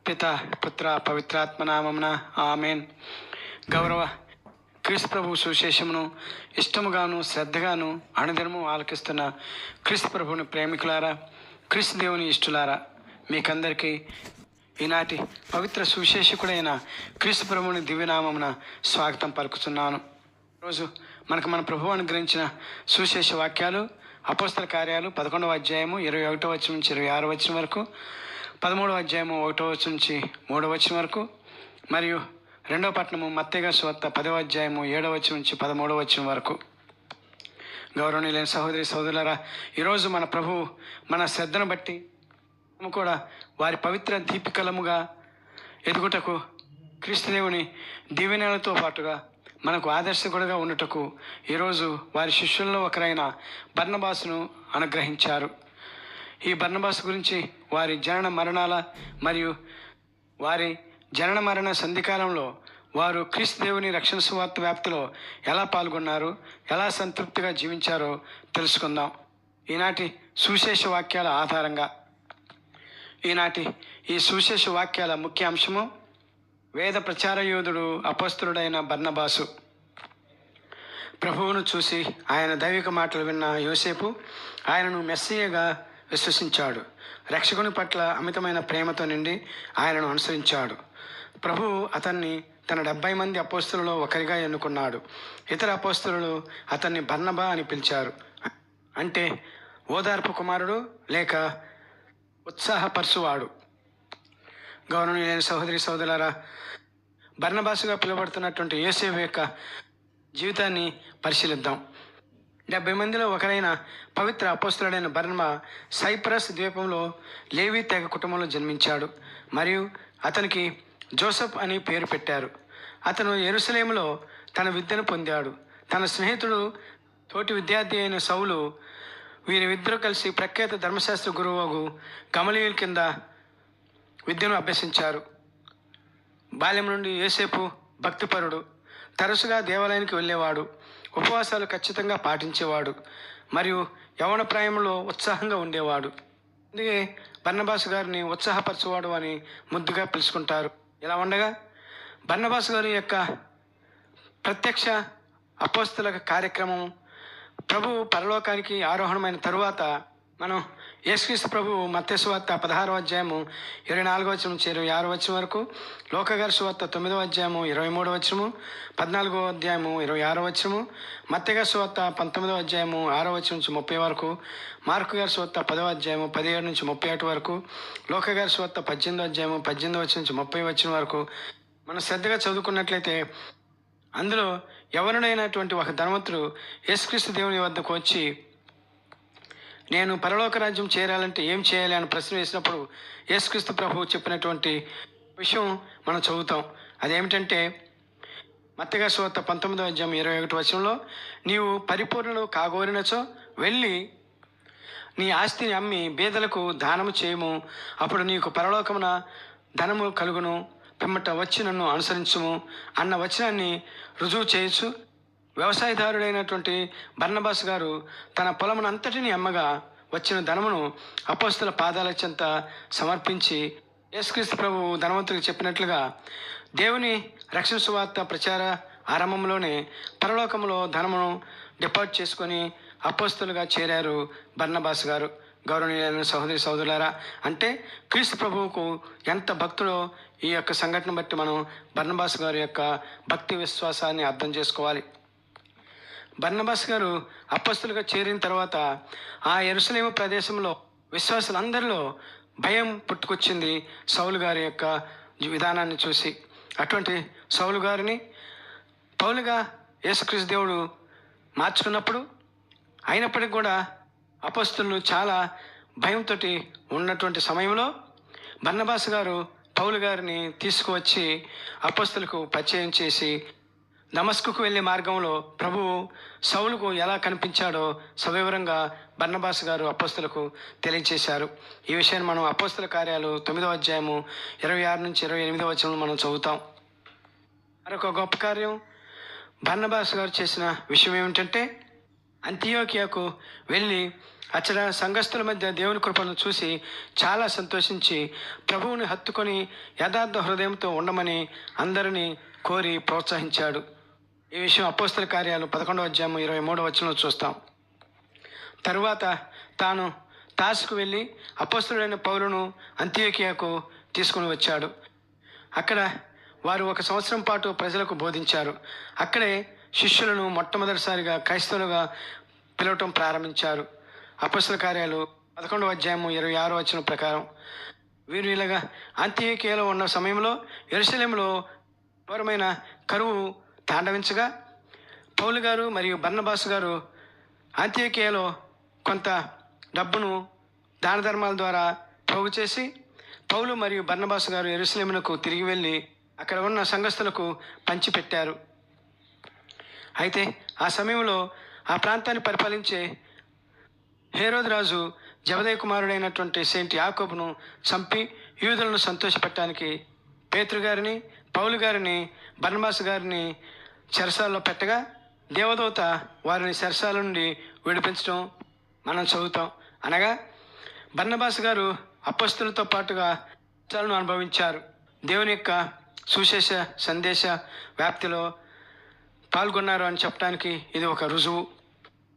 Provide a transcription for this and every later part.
పిత పుత్ర పవిత్రాత్మ నామమున ఆమెన్. గౌరవ క్రీస్తు ప్రభు సువిశేషమును ఇష్టముగాను శ్రద్ధగాను అనుదినము ఆలకిస్తున్న క్రీస్తు ప్రభుని ప్రేమికులారా, క్రీస్తు దేవుని ఇష్టులారా, మీకందరికీ ఈనాటి పవిత్ర సువిశేషకుడైన క్రీస్తు ప్రభుని దివ్యనామమున స్వాగతం పలుకుతున్నాను. రోజు మన ప్రభు అనుగ్రహించిన సువిశేష వాక్యాలు అపోస్తల కార్యాలు 11వ అధ్యాయము 21వ వచనం నుంచి 26వ వచనం వరకు, 13వ అధ్యాయము 1వ వచనం నుంచి 3వ వచనం వరకు, మరియు 2వ పట్టణము మత్తయి గారి సువార్త 10వ అధ్యాయము 7వ వచనం నుంచి 13వ వచనం వరకు. గౌరవనీయులైన సహోదరి సహోదరులారా, ఈరోజు మన ప్రభు మన శ్రద్ధను బట్టి కూడా వారి పవిత్ర దీపికలముగా ఎదుగుటకు, క్రీస్తుదేవుని దీవెనలతో పాటుగా మనకు ఆదర్శకుడుగా ఉండుటకు ఈరోజు వారి శిష్యుల్లో ఒకరైన బర్నబాసును అనుగ్రహించారు. ఈ బర్నబాసు గురించి వారి జనన మరణాల మరియు వారి జనన మరణ సంధికాలంలో వారు క్రీస్తు దేవుని రక్షణ సువార్త వ్యాప్తిలో ఎలా పాల్గొన్నారు, ఎలా సంతృప్తిగా జీవించారో తెలుసుకుందాం ఈనాటి సువిశేష వాక్యాల ఆధారంగా. ఈనాటి ఈ సువిశేష వాక్యాల ముఖ్య అంశము వేద ప్రచార యోధుడు అపోస్తలుడైన బర్నబాసు. ప్రభువును చూసి ఆయన దైవిక మాటలు విన్న యోసేపు ఆయనను మెస్సియగా విశ్వసించాడు. రక్షకుని పట్ల అమితమైన ప్రేమతో నిండి ఆయనను అనుసరించాడు. ప్రభువు అతన్ని తన 70 మంది అపోస్తలులో ఒకరిగా ఎన్నుకున్నాడు. ఇతర అపోస్తలులు అతన్ని బర్నబా అని పిలిచారు, అంటే ఓదార్పు కుమారుడు లేక ఉత్సాహపరచువాడు. గౌరవనీయులైన సహోదరి సహోదరులారా, బర్నబాసుగా పిలువబడుతున్నటువంటి యోసేపు యొక్క జీవితాన్ని పరిశీలిద్దాం. 70 మందిలో ఒకరైన పవిత్ర అపోస్తలుడైన బర్నబా సైప్రస్ ద్వీపంలో లేవి తెగ కుటుంబంలో జన్మించాడు మరియు అతనికి జోసెఫ్ అని పేరు పెట్టారు. అతను యెరూషలేములో తన విద్యను పొందాడు. తన స్నేహితుడు తోటి విద్యార్థి అయిన సౌలు, వీరిద్దరూ కలిసి ప్రఖ్యాత ధర్మశాస్త్ర గురువు గమలీయేలు కింద విద్యను అభ్యసించారు. బాల్యం నుండి యోసేపు భక్తిపరుడు, తరచుగా దేవాలయానికి వెళ్ళేవాడు, ఉపవాసాలు ఖచ్చితంగా పాటించేవాడు మరియు యవ్వన ప్రాయంలో ఉత్సాహంగా ఉండేవాడు. అందుకే బర్నబాసు గారిని ఉత్సాహపరచువాడు అని ముద్దుగా పిలుచుకుంటారు. ఇలా ఉండగా బర్నబాసు గారి యొక్క ప్రత్యక్ష అపోస్తల కార్యక్రమం ప్రభు పరలోకానికి ఆరోహణమైన తరువాత మనం యేసుక్రీస్తు ప్రభు మత్తయి సువార్త 16వ అధ్యాయము 24వ వచనం నుంచి 26వ వచనం వరకు, లూకా గారి సువార్త 9వ అధ్యాయము 23వ వచనము, 14వ అధ్యాయము 26వ వచనము, మత్తయి గారి సువార్త 19వ అధ్యాయము 6వ వచనం నుంచి 30 వరకు, మార్కు గారి సువార్త 10వ అధ్యాయము 17 నుంచి 31 వరకు, లూకా గారి సువార్త 18వ అధ్యాయము 18వ వచనం నుంచి 30వ వచనం వరకు మనం శ్రద్ధగా చదువుకున్నట్లయితే అందులో ఎవరినైనటువంటి ఒక ధనవంతుడు యేసుక్రీస్తు దేవుని వద్దకు వచ్చి, నేను పరలోక రాజ్యం చేరాలంటే ఏం చేయాలి అని ప్రశ్న వేసినప్పుడు యేసుక్రీస్తు ప్రభువు చెప్పినటువంటి విషయం మనం చదువుతాం. అదేమిటంటే మత్తయి గారి సువార్త 19వ అధ్యాయం 21వ వచనంలో, నీవు పరిపూర్ణుడు కాగోరినచో వెళ్ళి నీ ఆస్తిని అమ్మి బీదలకు దానము చేయము, అప్పుడు నీకు పరలోకమున ధనము కలుగును, పిమ్మట వచ్చి నన్ను అనుసరించుము అన్న వచనాన్ని రుజువు చేయొచ్చు. వ్యవసాయదారుడైనటువంటి బర్నబాసు గారు తన పొలమునంతటిని అమ్మగా వచ్చిన ధనమును అపోస్తల పాదాల చెంత సమర్పించి యేసుక్రీస్తు ప్రభువు ధనవంతుడికి చెప్పినట్లుగా దేవుని రక్షణ సువార్త ప్రచార ఆరంభంలోనే పరలోకంలో ధనమును డిపాజిట్ చేసుకొని అపోస్తలుగా చేరారు బర్నబాసు గారు. గౌరవనీయులైన సహోదరి సహోదరులారా, అంటే క్రీస్తు ప్రభువుకు ఎంత భక్తుడో ఈ యొక్క సంఘటన బట్టి మనం బర్నబాసు గారి యొక్క భక్తి విశ్వాసాన్ని అర్థం చేసుకోవాలి. బర్నబాస్ గారు అపోస్తలుగా చేరిన తర్వాత ఆ యెరూషలేము ప్రదేశంలో విశ్వాసులందరిలో భయం పుట్టుకొచ్చింది సౌలు గారి యొక్క విధానాన్ని చూసి. అటువంటి సౌలు గారిని పౌలుగా యేసుక్రీస్తు దేవుడు మార్చుకున్నప్పుడు అయినప్పటికీ కూడా అపోస్తలులు చాలా భయంతో ఉన్నటువంటి సమయంలో బర్నబాస్ గారు పౌలు గారిని తీసుకువచ్చి అపోస్తలకు పరిచయం చేసి దమస్కుకు వెళ్ళే మార్గంలో ప్రభువు సౌలుకు ఎలా కనిపించాడో సవివరంగా బర్నబాసు గారు అపోస్తలకు తెలియజేశారు. ఈ విషయాన్ని మనం అపోస్తల కార్యాలు 9వ అధ్యాయము 26 నుంచి 28వ వచనంలో మనం చదువుతాం. మరొక గొప్ప కార్యం బర్నబాసు గారు చేసిన విషయం ఏమిటంటే, అంతియోకియాకు వెళ్ళి అచ్చట సంఘస్థుల మధ్య దేవుని కృపను చూసి చాలా సంతోషించి ప్రభువుని హత్తుకొని యథార్థ హృదయంతో ఉండమని అందరినీ కోరి ప్రోత్సహించాడు. ఈ విషయం అపోస్తల కార్యాలు 11వ అధ్యాయం 23వ వచనంలో చూస్తాం. తరువాత తాను తాసుకు వెళ్ళి అపోస్తలుడైన పౌలును అంతియోకియాకు తీసుకుని వచ్చాడు. అక్కడ వారు 1 సంవత్సరం పాటు ప్రజలకు బోధించారు. అక్కడే శిష్యులను మొట్టమొదటిసారిగా క్రైస్తవులుగా పిలవటం ప్రారంభించారు. అపోస్తల కార్యాలు 11వ అధ్యాయం 26వ వచనం ప్రకారం వీరు ఇలాగా అంతియోకియాలో ఉన్న సమయంలో యెరూషలేములో ఘోరమైన కరువు తాండవించగా పౌలు గారు మరియు బర్నబాసు గారు అంతియోకియాలో కొంత డబ్బును దాన ధర్మాల ద్వారా పోగు చేసి పౌలు మరియు బర్నబాసు గారు యెరూషలేమునకు తిరిగి వెళ్ళి అక్కడ ఉన్న సంఘస్థులకు పంచిపెట్టారు. అయితే ఆ సమయంలో ఆ ప్రాంతాన్ని పరిపాలించే హేరోదు రాజు జబదయి కుమారుడైనటువంటి సెయింట్ యాకోబును చంపి యూదులను సంతోషపెట్టడానికి పేతురు గారిని, పౌలు గారిని, బర్నబాసు గారిని చెరసాలలో పెట్టగా దేవదూత వారిని చెరసాల నుండి విడిపించడం మనం చదువుతాం. అనగా బర్నబాసు గారు అపొస్తలులతో పాటుగా కష్టాలను అనుభవించారు. దేవుని యొక్క సుశేష సందేశ వ్యాప్తిలో పాల్గొన్నారు అని చెప్పడానికి ఇది ఒక రుజువు.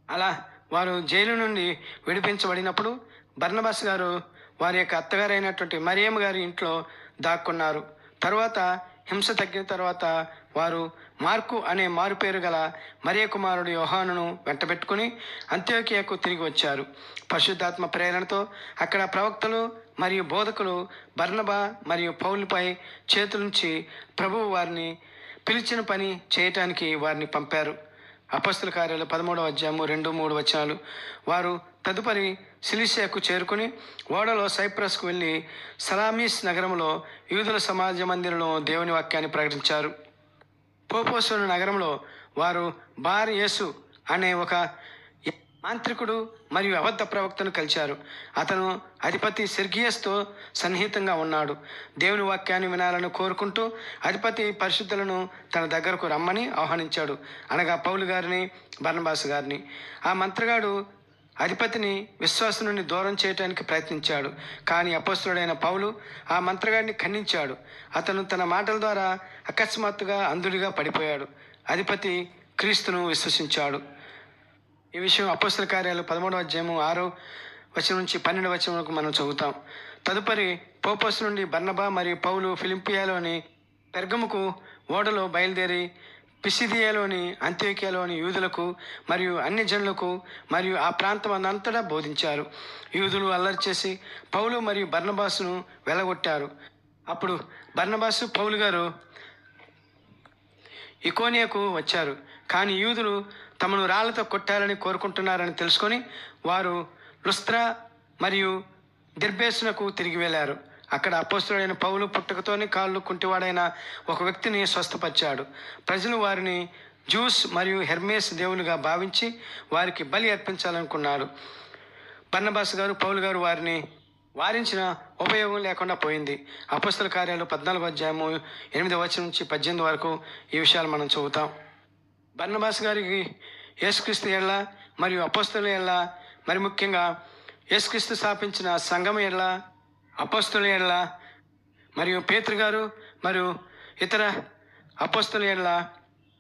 అలా వారు జైలు నుండి విడిపించబడినప్పుడు బర్నబాసు గారు వారి యొక్క అత్తగారైనటువంటి మరియమ్మ గారి ఇంట్లో దాక్కున్నారు. తర్వాత హింస తగ్గిన తర్వాత వారు మార్కు అనే మారుపేరు గల మరియ కుమారుడు యోహానును వెంటబెట్టుకుని అంత్యోకియాకు తిరిగి వచ్చారు. పరిశుద్ధాత్మ ప్రేరణతో అక్కడ ప్రవక్తలు మరియు బోధకులు బర్నబా మరియు పౌలుపై చేతులుంచి ప్రభువు వారిని పిలిచిన పని చేయటానికి వారిని పంపారు. అపొస్తల కార్యాలు 13వ అధ్యాయం 2-3 వచనాలు. వారు తదుపరి సిలిసియాకు చేరుకుని ఓడలో సైప్రస్కు వెళ్ళి సలామీస్ నగరంలో యూదుల సమాజ మందిరంలో దేవుని వాక్యాన్ని ప్రకటించారు. పోపోసు నగరంలో వారు బార్ యేసు అనే ఒక మాంత్రికుడు మరియు అబద్ధ ప్రవక్తను కలిశారు. అతను అధిపతి సెర్గియస్తో సన్నిహితంగా ఉన్నాడు. దేవుని వాక్యాన్ని వినాలని కోరుకుంటూ అధిపతి పరిశుద్ధులను తన దగ్గరకు రమ్మని ఆహ్వానించాడు, అనగా పౌలు గారిని, బర్నబాసు గారిని. ఆ మంత్రగాడు అధిపతిని విశ్వాసం నుండి దూరం చేయడానికి ప్రయత్నించాడు. కానీ అపొస్తలుడైన పౌలు ఆ మంత్రగాడిని ఖండించాడు. అతను తన మాటల ద్వారా అకస్మాత్తుగా అంధుడిగా పడిపోయాడు. అధిపతి క్రీస్తును విశ్వసించాడు. ఈ విషయం అపొస్తల కార్యాలు 13వ అధ్యాయం 6వ వచనం నుంచి 12వ వచనం వరకు మనం చదువుతాం. తదుపరి పోపస్ నుండి బర్నబా మరియు పౌలు ఫిలిప్పియాలోని పెర్గముకు ఓడలో బయలుదేరి పిసిదియాలోని అంత్యోకియాలోని యూదులకు మరియు అన్ని జనులకు మరియు ఆ ప్రాంతం అంతటా బోధించారు. యూదులు అల్లరి చేసి పౌలు మరియు బర్నబాసును వెలగొట్టారు. అప్పుడు బర్నబాసు, పౌలు గారు ఇకోనియాకు వచ్చారు. కానీ యూదులు తమను రాళ్లతో కొట్టాలని కోరుకుంటున్నారని తెలుసుకొని వారు లుస్త్రా మరియు దెర్బేసునకు తిరిగి వెళ్ళారు. అక్కడ అపొస్తలుడైన పౌలు పుట్టుకతోని కాళ్ళు కుంటివాడైన ఒక వ్యక్తిని స్వస్థపరిచాడు. ప్రజలు వారిని జూస్ మరియు హెర్మేస్ దేవులుగా భావించి వారికి బలి అర్పించాలనుకున్నారు. బర్నబాసు గారు, పౌలు గారు వారిని వారించిన ఉపయోగం లేకుండా పోయింది. అపొస్తల కార్యాలు 14వ అధ్యాయము 8వ వచనం నుంచి 18 వరకు ఈ విషయాలు మనం చదువుతాం. బర్నబాసు గారికి యేసుక్రీస్తు ఎడల మరియు అపొస్తలుల ఎడల, మరి ముఖ్యంగా యేసుక్రీస్తు స్థాపించిన సంఘం ఎడల, అపొస్తలుల ఎడల మరియు పేతురు గారు మరియు ఇతర అపొస్తలుల ఎడల,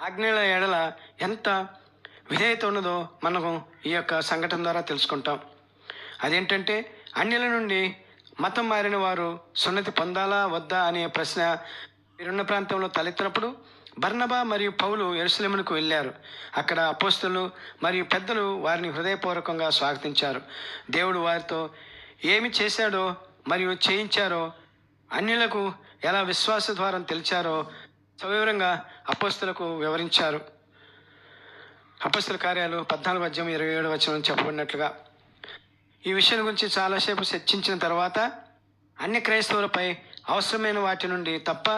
ఆజ్ఞల ఎడల ఎంత విధేయత ఉన్నదో మనము ఈ యొక్క సంఘటన ద్వారా తెలుసుకుంటాం. అదేంటంటే అన్యుల నుండి మతం మారిన వారు సున్నతి పొందాలా వద్దా అనే ప్రశ్న వీరున్న ప్రాంతంలో తలెత్తినప్పుడు బర్నబా మరియు పౌలు యెరూషలేమునకు వెళ్ళారు. అక్కడ అపోస్తలులు మరియు పెద్దలు వారిని హృదయపూర్వకంగా స్వాగతించారు. దేవుడు వారితో ఏమి చేశాడో మరియు చేయించారో, అన్యులకు ఎలా విశ్వాస ద్వారం తెలిచారో సవివరంగా అపోస్తలకు వివరించారు. అపోస్తల కార్యాలు 14వ అధ్యాయం 27వ వచనం చెప్పబడినట్లుగా ఈ విషయం గురించి చాలాసేపు చర్చించిన తర్వాత అన్య క్రైస్తవులపై అవసరమైన వాటి నుండి తప్ప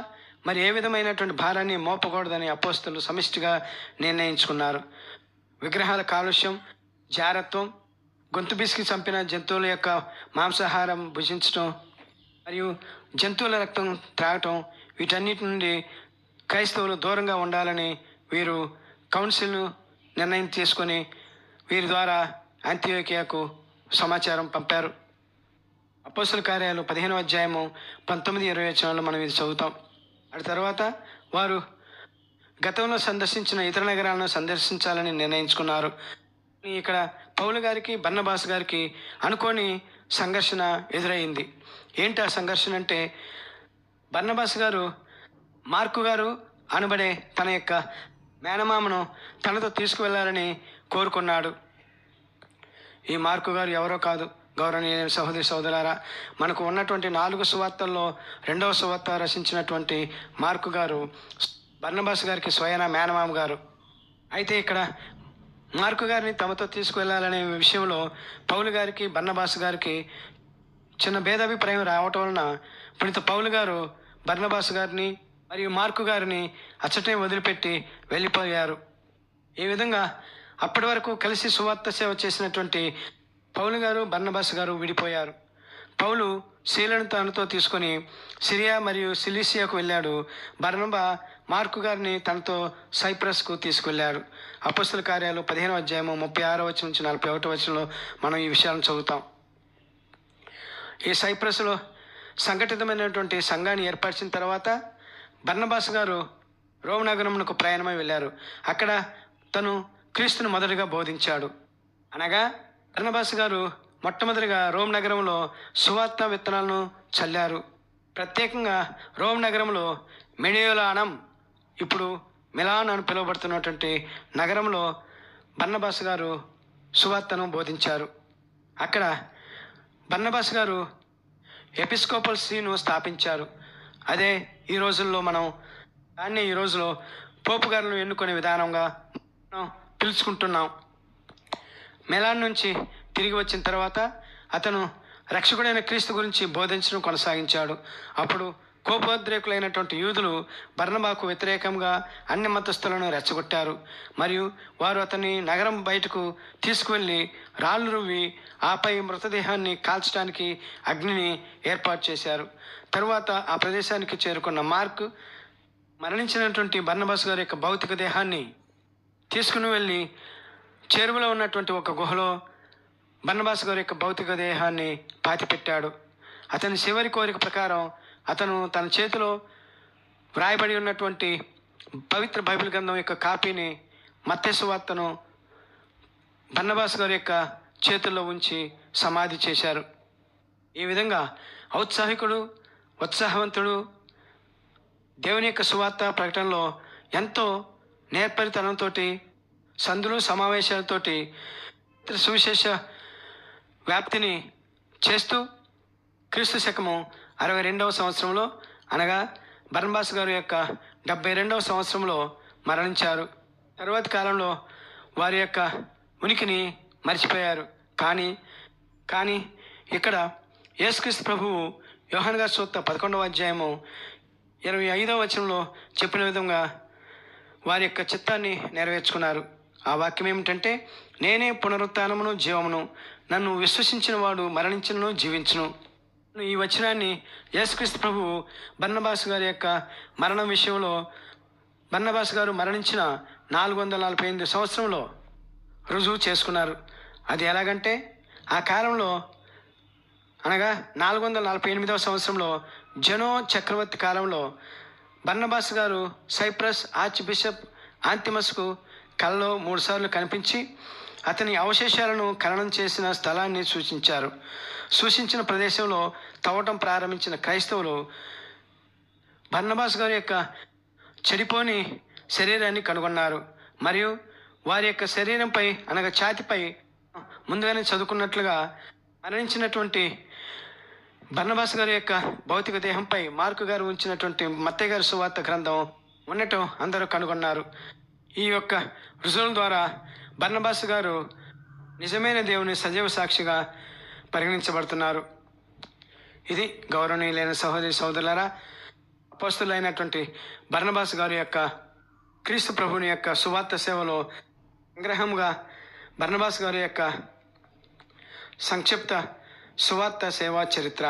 మరి ఏ విధమైనటువంటి భారాన్ని మోపకూడదని అపోస్తలు సమిష్టిగా నిర్ణయించుకున్నారు. విగ్రహాల కాలుష్యం, జారత్వం, గొంతు బిసికి చంపిన జంతువుల యొక్క మాంసాహారం భుజించటం మరియు జంతువుల రక్తం త్రాగటం, వీటన్నిటి నుండి క్రైస్తవులు దూరంగా ఉండాలని వీరు కౌన్సిల్ను నిర్ణయం తీసుకొని వీరి ద్వారా అంతియోకియాకు సమాచారం పంపారు. అపోస్తల కార్యాలు 15వ అధ్యాయము 19-20 వచనాల్లో మనం ఇది చదువుతాం. ఆ తర్వాత వారు గతంలో సందర్శించిన ఇతర నగరాలను సందర్శించాలని నిర్ణయించుకున్నారు. ఇక్కడ పౌలు గారికి బర్నబాస్ గారికి అనుకోని సంఘర్షణ ఎదురైంది. ఏంటి ఆ సంఘర్షణ అంటే, బర్నబాస్ గారు మార్కు గారు అనబడే తన యొక్క మేనమామను తనతో తీసుకువెళ్ళాలని కోరుకున్నాడు. ఈ మార్కు గారు ఎవరో కాదు, గౌరవనీయ సహోదరి సోదరులారా, మనకు ఉన్నటువంటి 4 సువార్తల్లో 2వ సువార్త రచించినటువంటి మార్కు గారు బర్నబాస్ గారికి స్వయాన మేనమామ గారు. అయితే ఇక్కడ మార్కు గారిని తమతో తీసుకువెళ్ళాలనే విషయంలో పౌలు గారికి బర్నబాస్ గారికి చిన్న భేదాభిప్రాయం రావటం వలన పునీత పౌలు గారు బర్నబాస్ గారిని మరియు మార్కు గారిని అచ్చటే వదిలిపెట్టి వెళ్ళిపోయారు. ఈ విధంగా అప్పటి వరకు కలిసి సువార్త సేవ చేసినటువంటి పౌలు గారు బర్నబాస్ గారు విడిపోయారు. పౌలు శీలను తనతో తీసుకొని సిరియా మరియు సిలీసియాకు వెళ్ళాడు. బర్నబా మార్కు గారిని తనతో సైప్రస్కు తీసుకువెళ్ళాడు. అపోస్తల కార్యాలు 15వ అధ్యాయము 36వ వచనం నుంచి 41వ వచనంలో మనం ఈ విషయాలను చదువుతాం. ఈ సైప్రస్లో సంఘటితమైనటువంటి సంఘాన్ని ఏర్పరిచిన తర్వాత బర్నబాస్ గారు రోమ్ నగరమునకు ప్రయాణమై వెళ్ళారు. అక్కడ తను క్రీస్తును మొదటగా బోధించాడు. అనగా బర్నబాస్ గారు మొట్టమొదటిగా రోమ్ నగరంలో సువార్త విత్తనాలను చల్లారు. ప్రత్యేకంగా రోమ్ నగరంలో మెడియోలానం, ఇప్పుడు మిలాన్ అని పిలువబడుతున్నటువంటి నగరంలో బర్నబాస్ గారు సువార్తను బోధించారు. అక్కడ బర్నబాస్ గారు ఎపిస్కోపల్ సీను స్థాపించారు. అదే ఈ రోజుల్లో మనం దాన్ని ఈ రోజులో పోపు గారులను ఎన్నుకునే విధానంగా మనం పిలుచుకుంటున్నాం. మిలాన్ నుంచి తిరిగి వచ్చిన తర్వాత అతను రక్షకుడైన క్రీస్తు గురించి బోధించడం కొనసాగించాడు. అప్పుడు కోపోద్రేకులైనటువంటి యూదులు బర్నబాకు వ్యతిరేకంగా అన్ని మతస్థులను రెచ్చగొట్టారు. మరియు వారు అతన్ని నగరం బయటకు తీసుకువెళ్ళి రాళ్ళు రువ్వి ఆపై మృతదేహాన్ని కాల్చడానికి అగ్నిని ఏర్పాటు చేశారు. తరువాత ఆ ప్రదేశానికి చేరుకున్న మార్క్ మరణించినటువంటి బర్నబాస్ గారి యొక్క భౌతిక దేహాన్ని తీసుకుని వెళ్ళి చెరువులో ఉన్నటువంటి ఒక గుహలో బర్నబాస్ గారి యొక్క భౌతిక దేహాన్ని పాతిపెట్టాడు. అతని చివరి కోరిక ప్రకారం అతను తన చేతిలో వ్రాయబడి ఉన్నటువంటి పవిత్ర బైబిల్ గ్రంథం యొక్క కాపీని మత్తయి సువార్తను బర్నబాస్ గారి యొక్క చేతుల్లో ఉంచి సమాధి చేశారు. ఈ విధంగా ఔత్సాహికుడు, ఉత్సాహవంతుడు, దేవుని యొక్క సువార్త ప్రకటనలో ఎంతో నేర్పరితనంతో, సందులు సమావేశాలతోటి సువిశేష వ్యాప్తిని చేస్తూ క్రీస్తు శకము 62వ సంవత్సరంలో, అనగా బర్నబాస్ గారి యొక్క 72వ సంవత్సరంలో మరణించారు. తరువాతి కాలంలో వారి యొక్క ఉనికిని మర్చిపోయారు. కానీ ఇక్కడ యేసుక్రీస్తు ప్రభువు యోహాను గారి సువార్త 11వ అధ్యాయము 25వ వచనంలో చెప్పిన విధంగా వారి యొక్క చిత్తాన్ని నెరవేర్చుకున్నారు. ఆ వాక్యం ఏమిటంటే, నేనే పునరుత్థానమును జీవమును, నన్ను విశ్వసించిన వాడు మరణించును జీవించును. ఈ వచనాన్ని యేసుక్రీస్తు ప్రభువు బర్నబాస్ గారి యొక్క మరణం విషయంలో, బర్నబాస్ గారు మరణించిన 448 సంవత్సరంలో రుజువు చేసుకున్నారు. అది ఎలాగంటే, ఆ కాలంలో అనగా 448వ సంవత్సరంలో జనో చక్రవర్తి కాలంలో బర్నబాస్ గారు సైప్రస్ ఆర్చ్ బిషప్ ఆంతిమస్కు కలలో 3 సార్లు కనిపించి అతని అవశేషాలను ఖననం చేసిన స్థలాన్ని సూచించిన ప్రదేశంలో తవ్వటం ప్రారంభించిన క్రైస్తవులు బర్నబాస్ గారి యొక్క చెడిపోని శరీరాన్ని కనుగొన్నారు. మరియు వారి యొక్క శరీరంపై అనగా ఛాతిపై ముందుగానే చదువుకున్నట్లుగా మరణించినటువంటి బర్నబాస్ గారి యొక్క భౌతిక దేహంపై మార్కు గారు ఉంచినటువంటి మత్తయి గారి సువార్త గ్రంథం ఉండటం అందరూ కనుగొన్నారు. ఈ యొక్క రుజువుల ద్వారా బర్నబాస్ గారు నిజమైన దేవుని సజీవ సాక్షిగా పరిగణించబడుతున్నారు. ఇది గౌరవనీయులైన సహోదరి సోదరులారా, అపోస్తలులైనటువంటి బర్నబాస్ గారి యొక్క క్రీస్తు ప్రభుని యొక్క సువార్త సేవలో సంగ్రహంగా బర్నబాస్ గారి యొక్క సంక్షిప్త సువార్త సేవా చరిత్ర.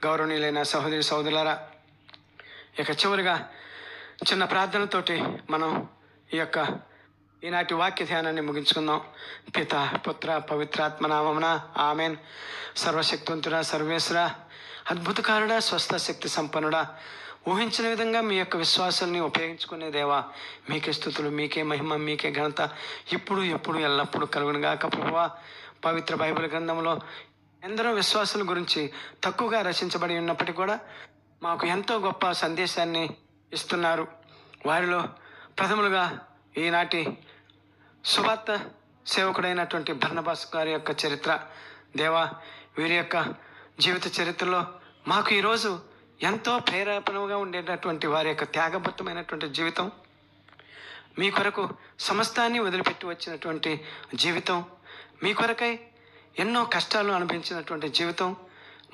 గౌరవనీయులైన సహోదరి సోదరులారా, ఇక చివరిగా చిన్న ప్రార్థనతోటి మనం ఈ యొక్క ఈనాటి వాక్య ధ్యానాన్ని ముగించుకుందాం. పిత పుత్ర పవిత్రాత్మ నామమున ఆమెన్. సర్వశక్తివంతుడా, సర్వేశ్వర, అద్భుతకారుడా, స్వస్థ శక్తి సంపన్నుడా, ఊహించిన విధంగా మీ యొక్క విశ్వాసాన్ని ఉపయోగించుకునే దేవా, మీకే స్తుతులు, మీకే మహిమ, మీకే ఘనత ఇప్పుడు ఎప్పుడు ఎల్లప్పుడూ కలుగునుగాక. ప్రభువా, పవిత్ర బైబిల్ గ్రంథంలో ఎందరో విశ్వాసుల గురించి తక్కువగా రచించబడి ఉన్నప్పటికీ కూడా మాకు ఎంతో గొప్ప సందేశాన్ని ఇస్తున్నారు. వారిలో ప్రథములుగా ఈనాటి సువార్త సేవకుడైనటువంటి బర్నబాస్ గారి యొక్క చరిత్ర. దేవా, వీరి యొక్క జీవిత చరిత్రలో మాకు ఈరోజు ఎంతో ప్రేరేపణగా ఉండేటటువంటి వారి యొక్క త్యాగబద్ధమైనటువంటి జీవితం, మీ కొరకు సమస్తాన్ని వదిలిపెట్టి వచ్చినటువంటి జీవితం, మీ కొరకై ఎన్నో కష్టాలు అనుభవించినటువంటి జీవితం,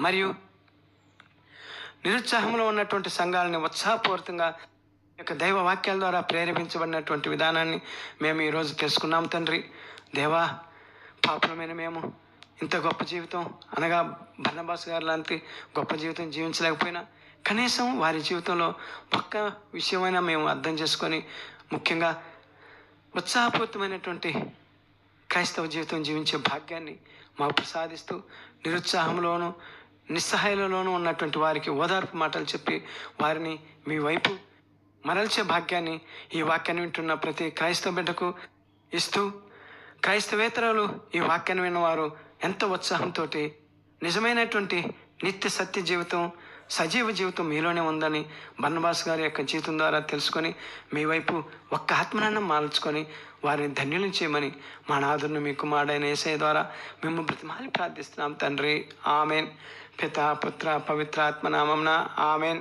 మరియు నిరుత్సాహంలో ఉన్నటువంటి సంఘాలని ఉత్సాహపూరితంగా యొక్క దైవ వాక్యాల ద్వారా ప్రేరేపించబడినటువంటి విధానాన్ని మేము ఈరోజు తెలుసుకున్నాం. తండ్రి దేవా, పాపులమైన మేము ఇంత గొప్ప జీవితం అనగా బర్నబాస్ గారు లాంటి గొప్ప జీవితం జీవించలేకపోయినా కనీసం వారి జీవితంలో ఒక్క విషయమైనా మేము అర్థం చేసుకొని ముఖ్యంగా ఉత్సాహపూరితమైనటువంటి క్రైస్తవ జీవితం జీవించే భాగ్యాన్ని మాకు ప్రసాదిస్తూ, నిరుత్సాహంలోనూ నిస్సహాయలలోనూ ఉన్నటువంటి వారికి ఓదార్పు మాటలు చెప్పి వారిని మీ వైపు మరల్చే భాగ్యాన్ని ఈ వాక్యాన్ని వింటున్న ప్రతి క్రైస్తవ బిడ్డకు ఇస్తూ, క్రైస్తవేతరులు ఈ వాక్యాన్ని విన్నవారు ఎంతో ఉత్సాహంతో నిజమైనటువంటి నిత్య సత్య జీవితం, సజీవ జీవితం మీలోనే ఉందని బర్నబాస్ గారి యొక్క జీవితం ద్వారా తెలుసుకొని మీ వైపు ఒక్క ఆత్మనాన్ని మార్చుకొని వారిని ధన్యులను చేయమని మా నాదుని మీ కుమారుడైన యేసయ్య ద్వారా మేము బ్రతిమాలి ప్రార్థిస్తున్నాం తండ్రి. ఆమెన్. పిత పుత్ర పవిత్ర ఆత్మ నామమున ఆమెన్.